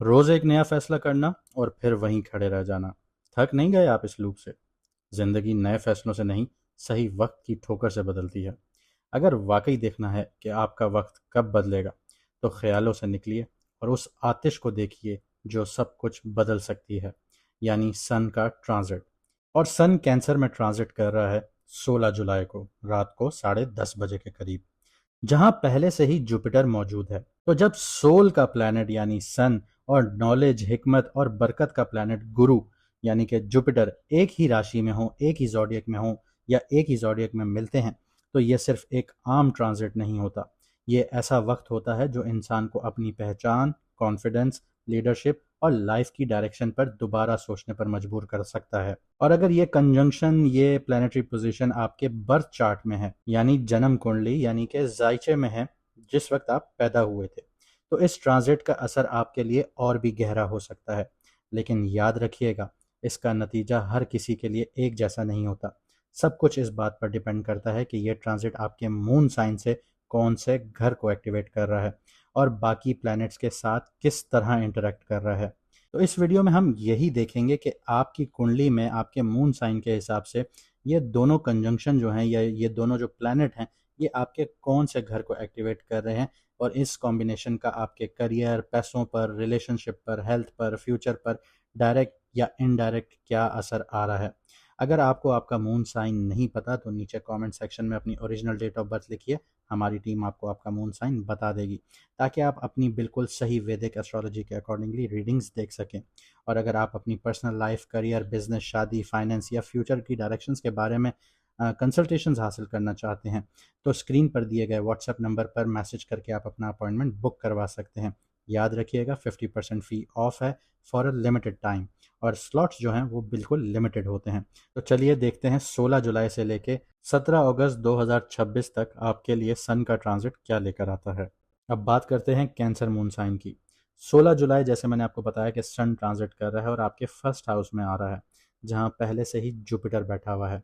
रोज एक नया फैसला करना और फिर वहीं खड़े रह जाना। थक नहीं गए आप इस लूप से? जिंदगी नए फैसलों से नहीं, सही वक्त की ठोकर से बदलती है। अगर वाकई देखना है कि आपका वक्त कब बदलेगा, तो ख्यालों से निकलिए और उस आतिश को देखिए जो सब कुछ बदल सकती है, यानी सन का ट्रांजिट। और सन कैंसर में ट्रांजिट कर रहा है 16 जुलाई को रात को 10:30 बजे के करीब, जहां पहले से ही जुपिटर मौजूद है। तो जब सोल का प्लैनेट यानी सन और नॉलेज, हिकमत और बरकत का प्लैनेट गुरु यानी कि जुपिटर एक ही राशि में हो, एक ही जॉडियक में हो या एक ही जॉडियक में मिलते हैं, तो ये सिर्फ एक आम ट्रांजिट नहीं होता। ये ऐसा वक्त होता है जो इंसान को अपनी पहचान, कॉन्फिडेंस, लीडरशिप और लाइफ की डायरेक्शन पर दोबारा सोचने पर मजबूर कर सकता है। और अगर ये कंजंक्शन, ये प्लानिटरी पोजीशन आपके बर्थ चार्ट में है, यानी जन्म कुंडली यानी कि जायचे में है, जिस वक्त आप पैदा हुए थे, तो इस ट्रांजिट का असर आपके लिए और भी गहरा हो सकता है। लेकिन याद रखिएगा, इसका नतीजा हर किसी के लिए एक जैसा नहीं होता। सब कुछ इस बात पर डिपेंड करता है कि यह ट्रांजिट आपके मून साइन से कौन से घर को एक्टिवेट कर रहा है और बाकी प्लैनेट्स के साथ किस तरह इंटरेक्ट कर रहा है। तो इस वीडियो में हम यही देखेंगे कि आपकी कुंडली में आपके मून साइन के हिसाब से ये दोनों कंजंक्शन जो हैं या ये दोनों जो प्लैनेट हैं, ये आपके कौन से घर को एक्टिवेट कर रहे हैं और इस कॉम्बिनेशन का आपके करियर, पैसों पर, रिलेशनशिप पर, हेल्थ पर, फ्यूचर पर डायरेक्ट या इनडायरेक्ट क्या असर आ रहा है। अगर आपको आपका मून साइन नहीं पता तो नीचे कमेंट सेक्शन में अपनी ओरिजिनल डेट ऑफ बर्थ लिखिए। हमारी टीम आपको आपका मून साइन बता देगी, ताकि आप अपनी बिल्कुल सही वैदिक एस्ट्रोलॉजी के अकॉर्डिंगली रीडिंग्स देख सकें। और अगर आप अपनी पर्सनल लाइफ, करियर, बिजनेस, शादी, फाइनेंस या फ्यूचर की डायरेक्शंस के बारे में कंसल्टेशंस हासिल करना चाहते हैं, तो स्क्रीन पर दिए गए व्हाट्सएप नंबर पर मैसेज करके आप अपना अपॉइंटमेंट बुक करवा सकते हैं। याद रखिएगा, 50% फ़ी ऑफ है फॉर अ लिमिटेड टाइम, और स्लॉट्स जो हैं वो बिल्कुल लिमिटेड होते हैं। तो चलिए देखते हैं 16 जुलाई से लेके 17 अगस्त 2026 तक आपके लिए सन का ट्रांजिट क्या लेकर आता है। अब बात करते हैं कैंसर मून साइन की। 16 जुलाई, जैसे मैंने आपको बताया कि सन ट्रांजिट कर रहा है और आपके फर्स्ट हाउस में आ रहा है, जहां पहले से ही जुपिटर बैठा हुआ है।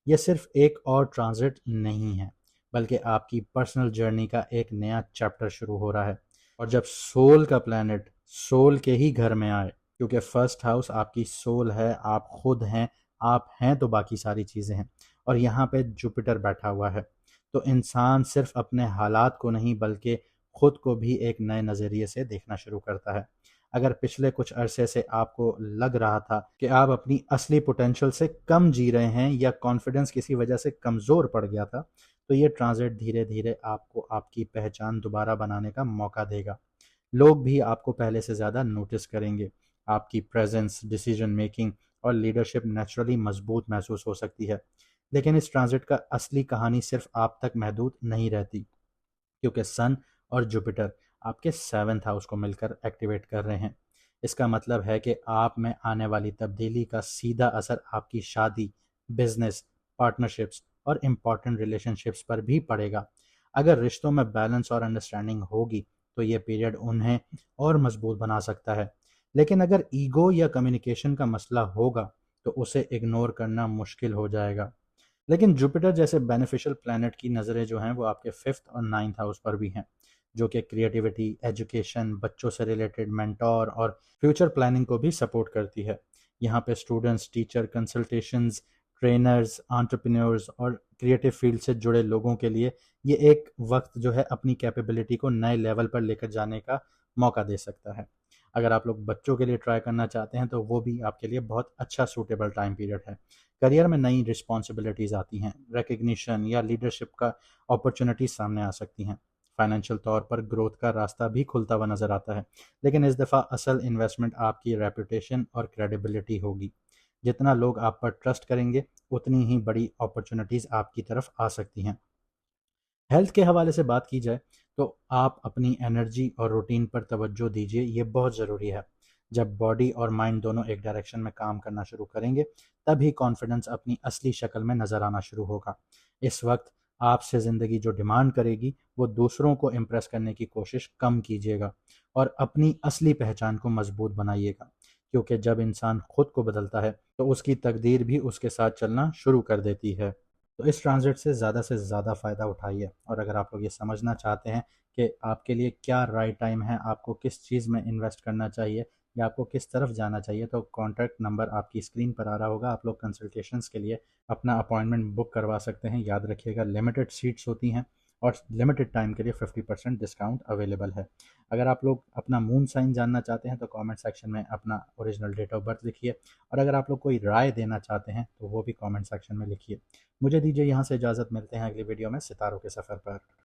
यह सिर्फ एक और ट्रांजिट नहीं है, बल्कि आपकी पर्सनल जर्नी का एक नया चैप्टर शुरू हो रहा है। और जब सोल का प्लैनेट सोल के ही घर में आए, क्योंकि फर्स्ट हाउस आपकी सोल है, आप खुद हैं, आप हैं तो बाकी सारी चीज़ें हैं, और यहाँ पे जुपिटर बैठा हुआ है, तो इंसान सिर्फ अपने हालात को नहीं बल्कि खुद को भी एक नए नज़रिए से देखना शुरू करता है। अगर पिछले कुछ अरसे से आपको लग रहा था कि आप अपनी असली पोटेंशियल से कम जी रहे हैं या कॉन्फिडेंस किसी वजह से कमज़ोर पड़ गया था, तो ये ट्रांजिट धीरे धीरे आपको आपकी पहचान दोबारा बनाने का मौका देगा। लोग भी आपको पहले से ज़्यादा नोटिस करेंगे। आपकी प्रेजेंस, डिसीजन मेकिंग और लीडरशिप नेचुरली मजबूत महसूस हो सकती है। लेकिन इस ट्रांजिट का असली कहानी सिर्फ आप तक महदूद नहीं रहती, क्योंकि सन और जुपिटर आपके सेवन्थ हाउस को मिलकर एक्टिवेट कर रहे हैं। इसका मतलब है कि आप में आने वाली तब्दीली का सीधा असर आपकी शादी, बिजनेस, पार्टनरशिप्स और इम्पॉर्टेंट रिलेशनशिप्स पर भी पड़ेगा। अगर रिश्तों में बैलेंस और अंडरस्टैंडिंग होगी, तो ये पीरियड उन्हें और मजबूत बना सकता है। लेकिन अगर ईगो या कम्युनिकेशन का मसला होगा, तो उसे इग्नोर करना मुश्किल हो जाएगा। लेकिन जुपिटर जैसे बेनिफिशियल प्लैनेट की नज़रें जो हैं वो आपके फिफ्थ और नाइन्थ हाउस पर भी हैं, जो कि क्रिएटिविटी, एजुकेशन, बच्चों से रिलेटेड मेंटोर और फ्यूचर प्लानिंग को भी सपोर्ट करती है। यहाँ पे students, teacher, consultations, trainers, entrepreneurs और क्रिएटिव फील्ड से जुड़े लोगों के लिए ये एक वक्त जो है अपनी कैपेबिलिटी को नए लेवल पर लेकर जाने का मौका दे सकता है। अगर आप लोग बच्चों के लिए ट्राई करना चाहते हैं, तो वो भी आपके लिए बहुत अच्छा सूटेबल टाइम पीरियड है। करियर में नई रिस्पॉन्सिबिलिटीज़ आती हैं, रिकग्निशन या लीडरशिप का अपॉर्चुनिटीज सामने आ सकती हैं। फाइनेंशियल तौर पर ग्रोथ का रास्ता भी खुलता हुआ नजर आता है, लेकिन इस दफ़ा असल इन्वेस्टमेंट आपकी रेपुटेशन और क्रेडिबिलिटी होगी। जितना लोग आप पर ट्रस्ट करेंगे, उतनी ही बड़ी अपॉर्चुनिटीज़ आपकी तरफ आ सकती हैं। हेल्थ के हवाले से बात की जाए, तो आप अपनी एनर्जी और रूटीन पर तवज्जो दीजिए, ये बहुत ज़रूरी है। जब बॉडी और माइंड दोनों एक डायरेक्शन में काम करना शुरू करेंगे, तभी कॉन्फिडेंस अपनी असली शक्ल में नज़र आना शुरू होगा। इस वक्त आपसे ज़िंदगी जो डिमांड करेगी, वो दूसरों को इम्प्रेस करने की कोशिश कम कीजिएगा और अपनी असली पहचान को मजबूत बनाइएगा, क्योंकि जब इंसान खुद को बदलता है, तो उसकी तकदीर भी उसके साथ चलना शुरू कर देती है। तो इस ट्रांजिट से ज़्यादा फ़ायदा उठाइए। और अगर आप लोग ये समझना चाहते हैं कि आपके लिए क्या राइट टाइम है, आपको किस चीज़ में इन्वेस्ट करना चाहिए या आपको किस तरफ जाना चाहिए, तो कॉन्टैक्ट नंबर आपकी स्क्रीन पर आ रहा होगा। आप लोग कंसल्टेशंस के लिए अपना अपॉइंटमेंट बुक करवा सकते हैं। याद रखिएगा, लिमिटेड सीट्स होती हैं और लिमिटेड टाइम के लिए 50% डिस्काउंट अवेलेबल है। अगर आप लोग अपना मून साइन जानना चाहते हैं तो कमेंट सेक्शन में अपना ओरिजिनल डेट ऑफ बर्थ लिखिए। और अगर आप लोग कोई राय देना चाहते हैं तो वो भी कमेंट सेक्शन में लिखिए। मुझे दीजिए यहाँ से इजाज़त। मिलते हैं अगली वीडियो में सितारों के सफ़र पर।